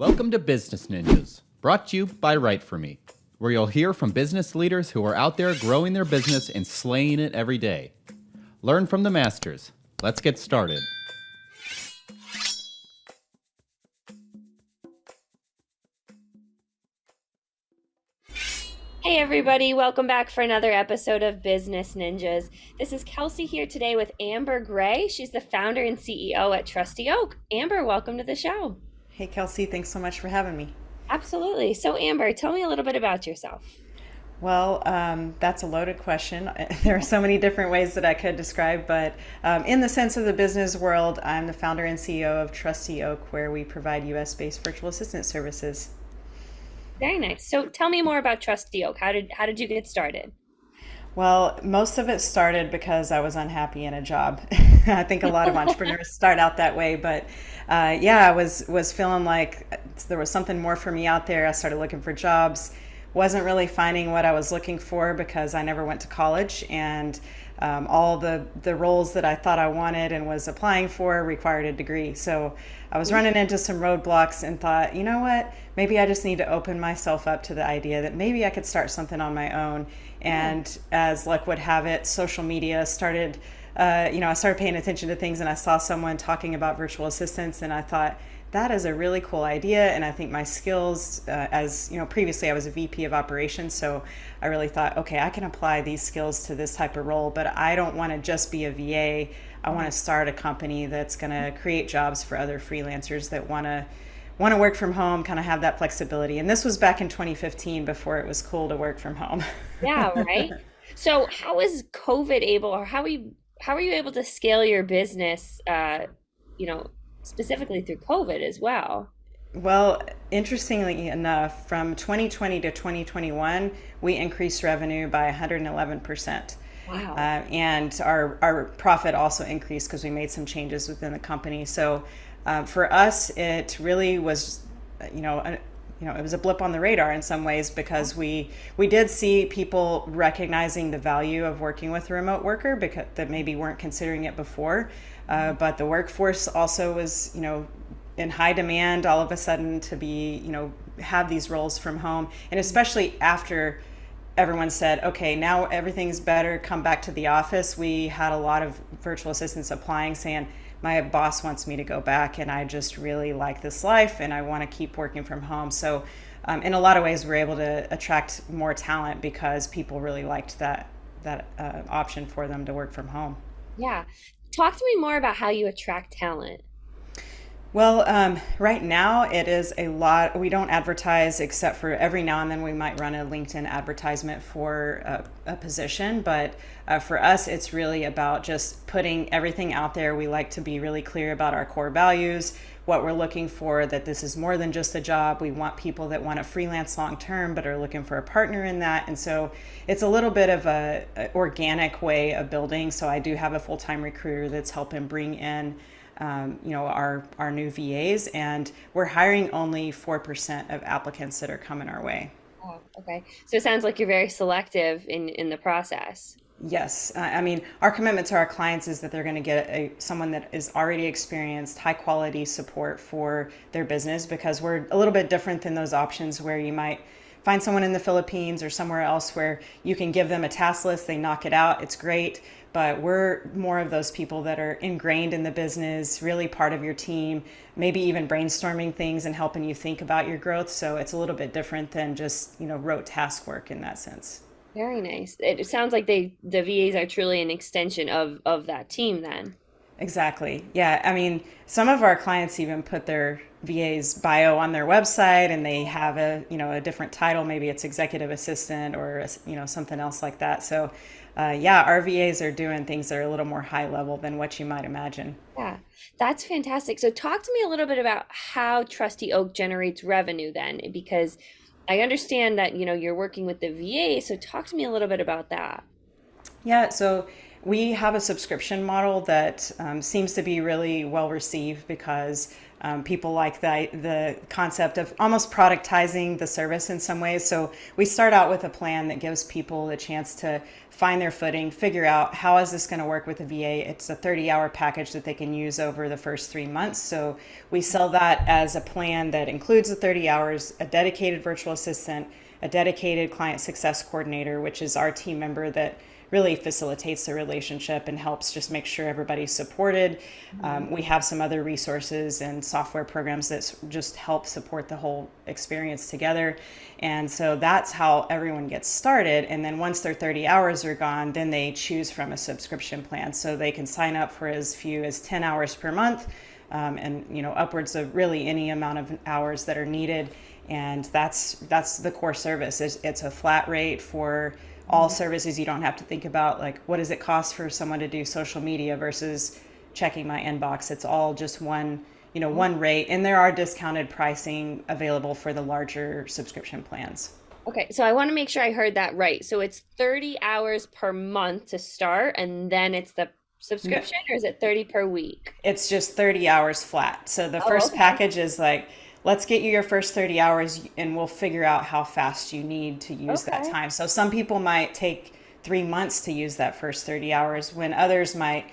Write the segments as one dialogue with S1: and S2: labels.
S1: Welcome to Business Ninjas, brought to you by WriteForMe, where you'll hear from business leaders who are out there growing their business and slaying it every day. Learn from the masters. Let's get started.
S2: Hey everybody, welcome back for another episode of Business Ninjas. This is Kelsey here today with Amber Gray. She's the founder and CEO at Trusty Oak. Amber, welcome to the show.
S3: Hey, Kelsey, thanks so much for having me.
S2: Absolutely. So Amber, tell me a little bit about yourself.
S3: Well, that's a loaded question. There are so many different ways that I could describe, but in the sense of the business world, I'm the founder and CEO of Trusty Oak, where we provide US-based virtual assistant services.
S2: Very nice. So tell me more about Trusty Oak. How did you get started?
S3: Well, most of it started because I was unhappy in a job. I think a lot of entrepreneurs start out that way, but yeah, I was feeling like there was something more for me out there. I started looking for jobs, wasn't really finding what I was looking for because I never went to college, and all the roles that I thought I wanted and was applying for required a degree. So I was running into some roadblocks and thought, you know what, maybe I just need to open myself up to the idea that maybe I could start something on my own. And as luck would have it, social media started, I started paying attention to things, and I saw someone talking about virtual assistants, and I thought, that is a really cool idea. And I think my skills, previously I was a VP of operations, so I really thought, okay, I can apply these skills to this type of role, but I don't want to just be a VA. I want to start a company that's going to create jobs for other freelancers that want to work from home, kind of have that flexibility. And this was back in 2015, before it was cool to work from home.
S2: Yeah, right. So how is COVID able, or how are you able to scale your business, you know, specifically through COVID as well?
S3: Well, interestingly enough, from 2020 to 2021, we increased revenue by 111%.
S2: Wow.
S3: And our profit also increased because we made some changes within the company. So for us, it really was, it was a blip on the radar in some ways, because we did see people recognizing the value of working with a remote worker, because that maybe weren't considering it before. But the workforce also was, in high demand all of a sudden to be, have these roles from home. And especially after everyone said, okay, now everything's better, come back to the office, we had a lot of virtual assistants applying saying, my boss wants me to go back and I just really like this life and I want to keep working from home. So in a lot of ways, we're able to attract more talent because people really liked that option for them to work from home.
S2: Yeah. Talk to me more about how you attract talent.
S3: Well, right now it is a lot. We don't advertise except for every now and then we might run a LinkedIn advertisement for a position. But for us, it's really about just putting everything out there. We like to be really clear about our core values, what we're looking for, that this is more than just a job. We want people that want to freelance long term but are looking for a partner in that. And so it's a little bit of a organic way of building. So I do have a full-time recruiter that's helping bring in our new VAs, and we're hiring only 4% of applicants that are coming our way.
S2: Oh, okay. So it sounds like you're very selective in the process.
S3: Yes, I mean, our commitment to our clients is that they're going to get someone that is already experienced, high quality support for their business, because we're a little bit different than those options where you might find someone in the Philippines or somewhere else where you can give them a task list, they knock it out, it's great. But we're more of those people that are ingrained in the business, really part of your team, maybe even brainstorming things and helping you think about your growth. So it's a little bit different than just, rote task work in that sense.
S2: Very nice. It sounds like the VAs are truly an extension of that team then.
S3: Exactly. Yeah. I mean, some of our clients even put their VA's bio on their website, and they have a different title. Maybe it's executive assistant or, something else like that. So, yeah, our VAs are doing things that are a little more high level than what you might imagine.
S2: Yeah, that's fantastic. So talk to me a little bit about how Trusty Oak generates revenue then, because I understand that, you're working with the VA. So talk to me a little bit about that.
S3: Yeah, so We have a subscription model that seems to be really well received because people like the concept of almost productizing the service in some ways. So we start out with a plan that gives people the chance to find their footing, figure out how is this going to work with the VA. It's a 30-hour package that they can use over the first 3 months. So we sell that as a plan that includes the 30 hours, a dedicated virtual assistant, a dedicated client success coordinator, which is our team member that really facilitates the relationship and helps just make sure everybody's supported. We have some other resources and software programs that just help support the whole experience together. And so that's how everyone gets started. And then once their 30 hours are gone, then they choose from a subscription plan. So they can sign up for as few as 10 hours per month, and upwards of really any amount of hours that are needed. And that's the core service. It's a flat rate for all services. You don't have to think about like, what does it cost for someone to do social media versus checking my inbox. It's all just one rate. And there are discounted pricing available for the larger subscription plans.
S2: Okay, so I want to make sure I heard that right. So it's 30 hours per month to start, and then it's the subscription, or is it 30 per week?
S3: It's just 30 hours flat. So the first package is like, let's get you your first 30 hours and we'll figure out how fast you need to use that time. So some people might take 3 months to use that first 30 hours when others might,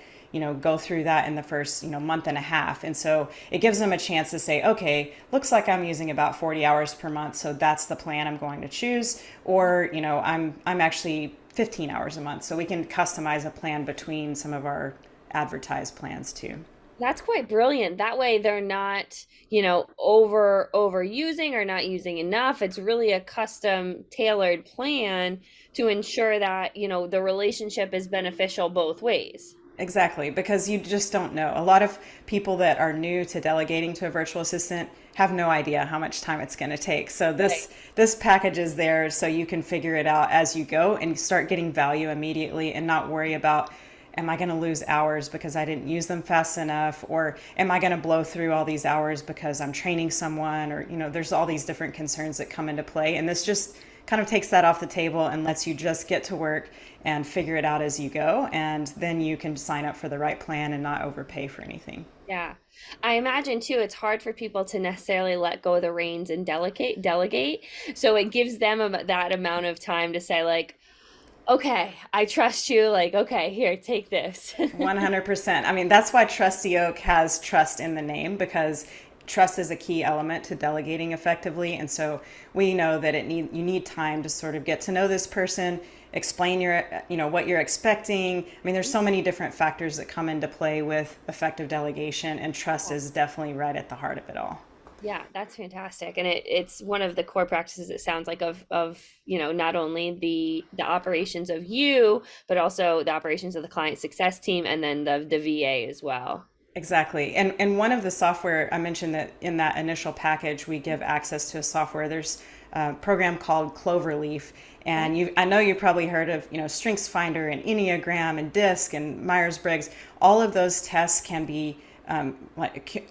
S3: go through that in the first, month and a half. And so it gives them a chance to say, okay, looks like I'm using about 40 hours per month. So that's the plan I'm going to choose. Or, I'm actually 15 hours a month. So we can customize a plan between some of our advertised plans too.
S2: That's quite brilliant. That way they're not, overusing or not using enough. It's really a custom tailored plan to ensure that, the relationship is beneficial both ways.
S3: Exactly, because you just don't know. A lot of people that are new to delegating to a virtual assistant have no idea how much time it's going to take. So this package is there so you can figure it out as you go and start getting value immediately and not worry about, am I going to lose hours because I didn't use them fast enough? Or am I going to blow through all these hours because I'm training someone? Or, there's all these different concerns that come into play. And this just kind of takes that off the table and lets you just get to work and figure it out as you go. And then you can sign up for the right plan and not overpay for anything.
S2: Yeah. I imagine too, it's hard for people to necessarily let go of the reins and delegate. So it gives them that amount of time to say like, okay, I trust you. Like, okay, here, take this.
S3: 100%. I mean, that's why Trusty Oak has trust in the name, because trust is a key element to delegating effectively. And so we know that you need time to sort of get to know this person, explain what you're expecting. I mean, there's so many different factors that come into play with effective delegation, and trust is definitely right at the heart of it all.
S2: Yeah, that's fantastic. And it's one of the core practices, it sounds like, of not only the operations of you, but also the operations of the client success team and then the VA as well.
S3: Exactly. And one of the software, I mentioned that in that initial package, we give access to a software. There's a program called Cloverleaf. And I know you've probably heard of, StrengthsFinder and Enneagram and DISC and Myers-Briggs. All of those tests can be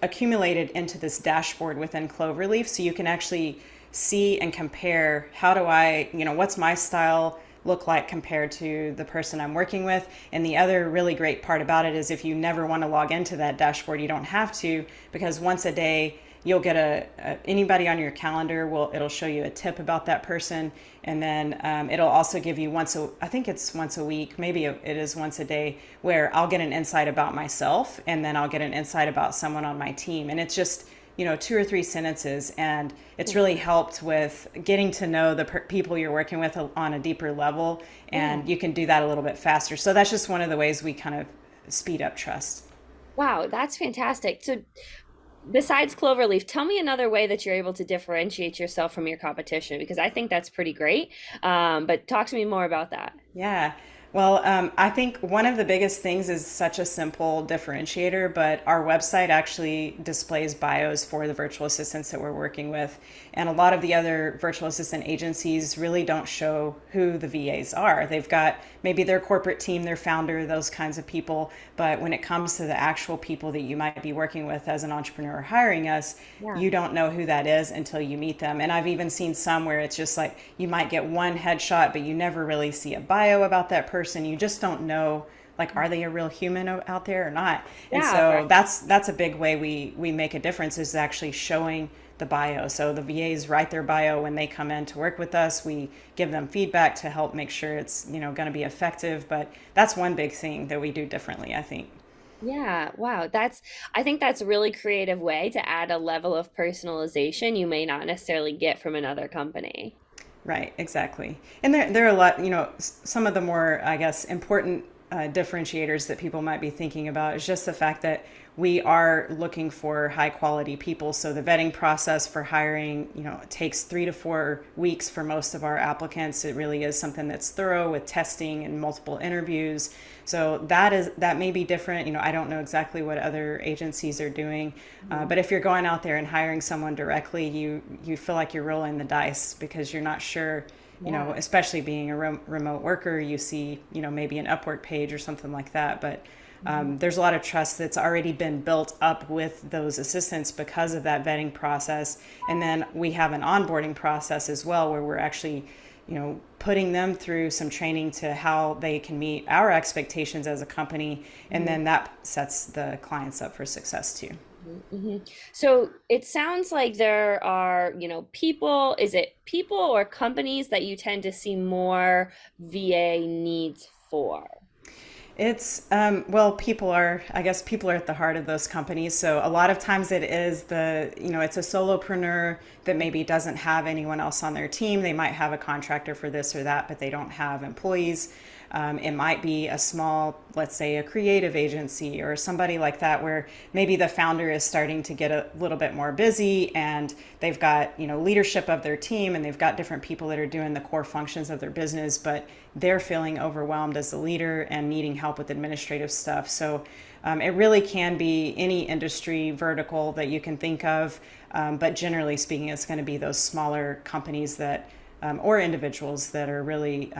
S3: accumulated into this dashboard within Cloverleaf, so you can actually see and compare, what's my style look like compared to the person I'm working with. And the other really great part about it is if you never want to log into that dashboard, you don't have to, because once a day you'll get anybody on your calendar it'll show you a tip about that person. And then it'll also give you I think it's once a week, maybe it is once a day, where I'll get an insight about myself and then I'll get an insight about someone on my team. And it's just, 2 or 3 sentences. And it's really helped with getting to know the people you're working with on a deeper level. And you can do that a little bit faster. So that's just one of the ways we kind of speed up trust.
S2: Wow, that's fantastic. So besides Cloverleaf, tell me another way that you're able to differentiate yourself from your competition, because I think that's pretty great. But talk to me more about that.
S3: Yeah. Well, I think one of the biggest things is such a simple differentiator, but our website actually displays bios for the virtual assistants that we're working with. And a lot of the other virtual assistant agencies really don't show who the VAs are. They've got maybe their corporate team, their founder, those kinds of people. But when it comes to the actual people that you might be working with as an entrepreneur hiring us, you don't know who that is until you meet them. And I've even seen some where it's just like you might get one headshot, but you never really see a bio about that person. You just don't know like, are they a real human out there or not? And
S2: Yeah,
S3: so
S2: right.
S3: that's a big way we make a difference, is actually showing the bio. So the VAs write their bio when they come in to work with us. We give them feedback to help make sure it's, going to be effective. But that's one big thing that we do differently, I think.
S2: Yeah, wow. I think that's a really creative way to add a level of personalization you may not necessarily get from another company.
S3: Right, exactly. And there are a lot, some of the more, I guess, important differentiators that people might be thinking about is just the fact that we are looking for high quality people. So the vetting process for hiring, it takes 3 to 4 weeks for most of our applicants. It really is something that's thorough with testing and multiple interviews. So that may be different. I don't know exactly what other agencies are doing, but if you're going out there and hiring someone directly, you feel like you're rolling the dice because you're not sure.
S2: Yeah.
S3: Especially being a remote worker, you see, maybe an Upwork page or something like that. But there's a lot of trust that's already been built up with those assistants because of that vetting process. And then we have an onboarding process as well, where we're actually, putting them through some training to how they can meet our expectations as a company. And then that sets the clients up for success too.
S2: Hmm. So it sounds like there are, people, is it people or companies that you tend to see more VA needs for?
S3: It's, I guess people are at the heart of those companies. So a lot of times it is it's a solopreneur that maybe doesn't have anyone else on their team. They might have a contractor for this or that, but they don't have employees. It might be a small, let's say a creative agency or somebody like that, where maybe the founder is starting to get a little bit more busy and they've got, leadership of their team and they've got different people that are doing the core functions of their business, but they're feeling overwhelmed as the leader and needing help with administrative stuff. So it really can be any industry vertical that you can think of. But generally speaking, it's going to be those smaller companies that or individuals that are really,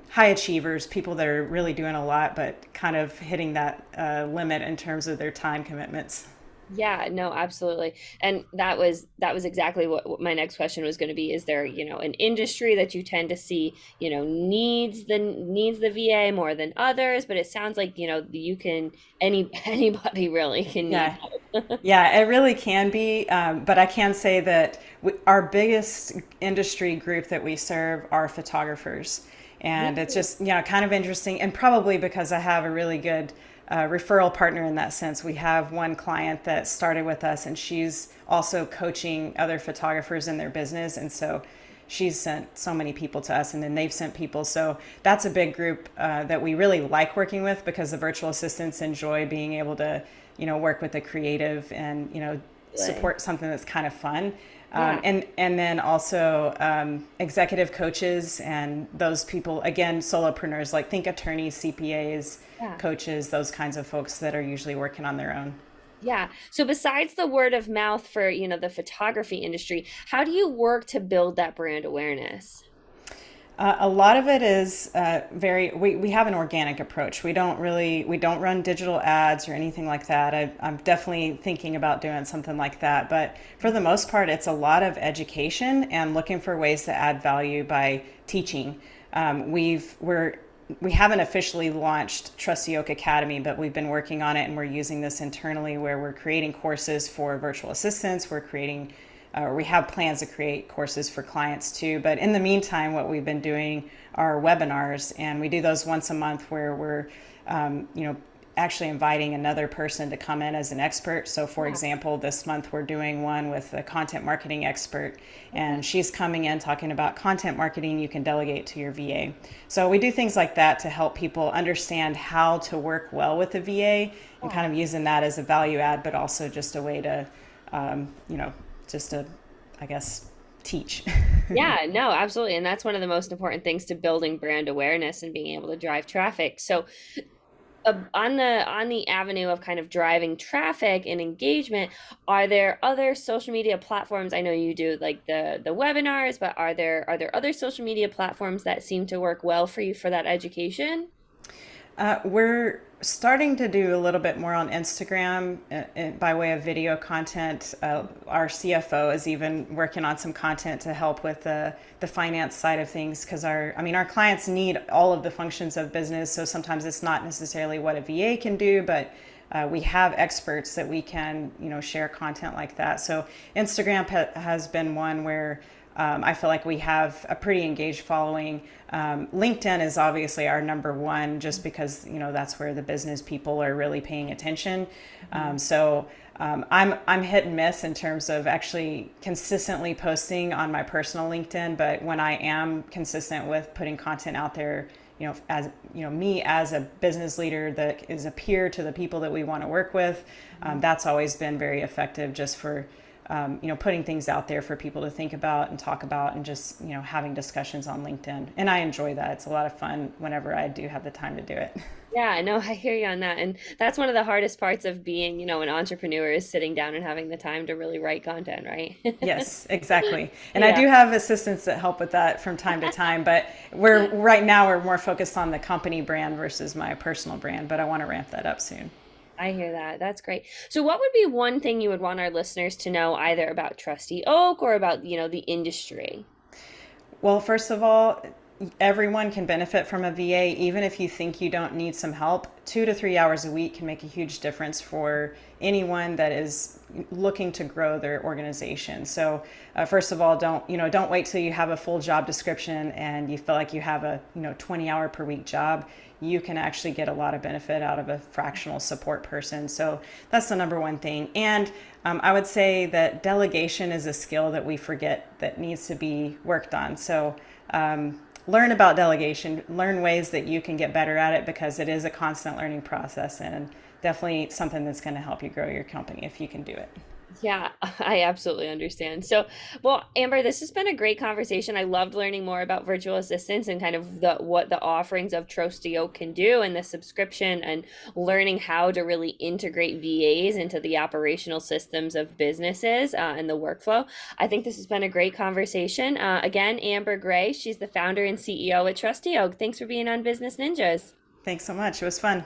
S3: high achievers, people that are really doing a lot, but kind of hitting that limit in terms of their time commitments.
S2: Yeah, no, absolutely. And that was exactly what my next question was going to be. Is there, an industry that you tend to see, needs the VA more than others? But it sounds like, you can anybody really can need
S3: Yeah,
S2: help.
S3: yeah, it really can be. But I can say that our biggest industry group that we serve are photographers. And it's just, kind of interesting. And probably because I have a really good referral partner in that sense. We have one client that started with us and she's also coaching other photographers in their business. And so she's sent so many people to us and then they've sent people. So that's a big group that we really like working with because the virtual assistants enjoy being able to, work with a creative and,
S2: Really.
S3: support something that's kind of fun.
S2: Yeah.
S3: And then also executive coaches and those people, again, solopreneurs, like think attorneys, CPAs,
S2: Yeah.
S3: coaches, those kinds of folks that are usually working on their own.
S2: Yeah. So besides the word of mouth for, the photography industry, how do you work to build that brand awareness?
S3: A lot of it is we have an organic approach. We don't run digital ads or anything like that. I'm definitely thinking about doing something like that. But for the most part, it's a lot of education and looking for ways to add value by teaching. We haven't officially launched Trusty Oak Academy, but we've been working on it and we're using this internally where we're creating courses for virtual assistants. We have plans to create courses for clients too. But in the meantime, what we've been doing are webinars, and we do those once a month where we're, actually inviting another person to come in as an expert. So, for
S2: Yeah.
S3: example, this month we're doing one with a content marketing expert,
S2: Okay.
S3: and she's coming in talking about content marketing you can delegate to your VA. So, we do things like that to help people understand how to work well with the VA and
S2: Yeah.
S3: kind of using that as a value add, but also just a way to, just to, I guess, teach.
S2: Yeah, no, absolutely. And that's one of the most important things to building brand awareness and being able to drive traffic. So, on the avenue of kind of driving traffic and engagement, are there other social media platforms? I know you do like the webinars, but are there other social media platforms that seem to work well for you for that education?
S3: We're starting to do a little bit more on Instagram by way of video content. Our CFO is even working on some content to help with the finance side of things, because our clients need all of the functions of business. So sometimes it's not necessarily what a VA can do, but we have experts that we can, share content like that. So Instagram has been one where I feel like we have a pretty engaged following. LinkedIn is obviously our number one, just because that's where the business people are really paying attention. I'm hit and miss in terms of actually consistently posting on my personal LinkedIn, but when I am consistent with putting content out there, me as a business leader that is a peer to the people that we want to work with, that's always been very effective, just for putting things out there for people to think about and talk about, and just having discussions on LinkedIn. And I enjoy that. It's a lot of fun whenever I do have the time to do it.
S2: Yeah, no, I hear you on that. And that's one of the hardest parts of being, an entrepreneur, is sitting down and having the time to really write content, right?
S3: Yes, exactly. And I
S2: Yeah.
S3: do have assistants that help with that from time to time, but right now we're more focused on the company brand versus my personal brand, but I want to ramp that up soon.
S2: I hear that. That's great. So what would be one thing you would want our listeners to know, either about Trusty Oak or about, the industry?
S3: Well, first of all, everyone can benefit from a VA, even if you think you don't need some help. 2 to 3 hours a week can make a huge difference for anyone that is looking to grow their organization. So, first of all, don't wait till you have a full job description and you feel like you have a 20-hour per week job. You can actually get a lot of benefit out of a fractional support person. So that's the number one thing. And I would say that delegation is a skill that we forget that needs to be worked on. So learn about delegation, learn ways that you can get better at it, because it is a constant learning process, and definitely something that's going to help you grow your company if you can do it.
S2: Yeah, I absolutely understand. So, well, Amber, this has been a great conversation. I loved learning more about virtual assistants and kind of what the offerings of Trusty Oak can do, and the subscription, and learning how to really integrate VAs into the operational systems of businesses and the workflow. I think this has been a great conversation. Again, Amber Gray, she's the founder and CEO at Trusty Oak. Thanks for being on Business Ninjas.
S3: Thanks so much. It was fun.